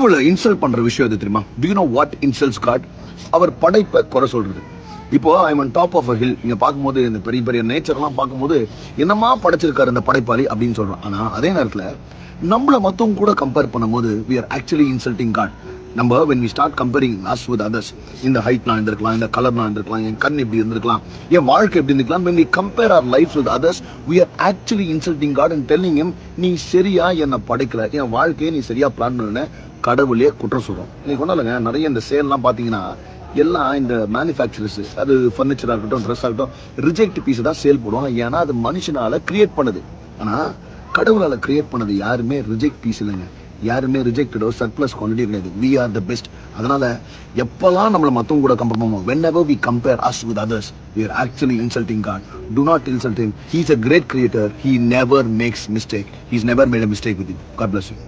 Insult பண்ற விஷயம் எது தெரியுமா? Do you know what insults God? அவர் படைப்பை குறை சொல்றது. இப்போ I'm on top of a hill. நீங்க பார்க்கும்போது இந்த பெரிய பெரிய நேச்சர்லாம் பார்க்கும்போது என்னமா படைச்சிருக்காரு இந்த படைப்பாளி அப்படின்னு சொல்றோம். ஆனா அதே நேரத்துல நம்மள மத்தவங்க கூட கம்பேர் பண்ணும்போது we are actually insulting God. நம்ம when we start comparing us with others, இந்த ஹைட் நான் இருந்திருக்கலாம், இந்த கலர் நான் இருந்திருக்கலாம், என் கண் இப்படி இருந்திருக்கலாம், என் வாழ்க்கை எப்படி இருந்திருக்கலாம், when we compare our lives with others, we are actually insulting God and telling him, நீ சரியா என்னை படைக்கல, என் வாழ்க்கையை நீ சரியா பிளான் பண்ணல, கடவுளே குற்றம் சொல்றோம். இன்னைக்கு ஒன்றும் இல்லைங்க, நிறைய இந்த சேல்லாம் பார்த்தீங்கன்னா எல்லாம் இந்த மேனுஃபேக்சரர்ஸ், அது ஃபர்னிச்சராக இருக்கட்டும், ட்ரெஸ் ஆகட்டும், ரிஜெக்ட் பீஸ் தான் சேல் போடுவாங்க. ஏன்னா அது மனுஷனால கிரியேட் பண்ணுது. ஆனால் கடவுளால் கிரியேட் பண்ணது யாருமே ரிஜெக்ட் பீஸ் இல்லைங்க, யாருமே ரிஜெக்டடோ சர்ப்ளஸ் குவாலிட்டி கிடையாது. We are the best. அதனால எப்பெல்லாம் நம்மளை மற்றவங்க கூட கம்பேர் பண்ணுவோம், whenever we compare us with others, we are actually insulting God. Do not insult him. He is a great creator. He never makes mistake. He's never made a mistake with you. God bless you.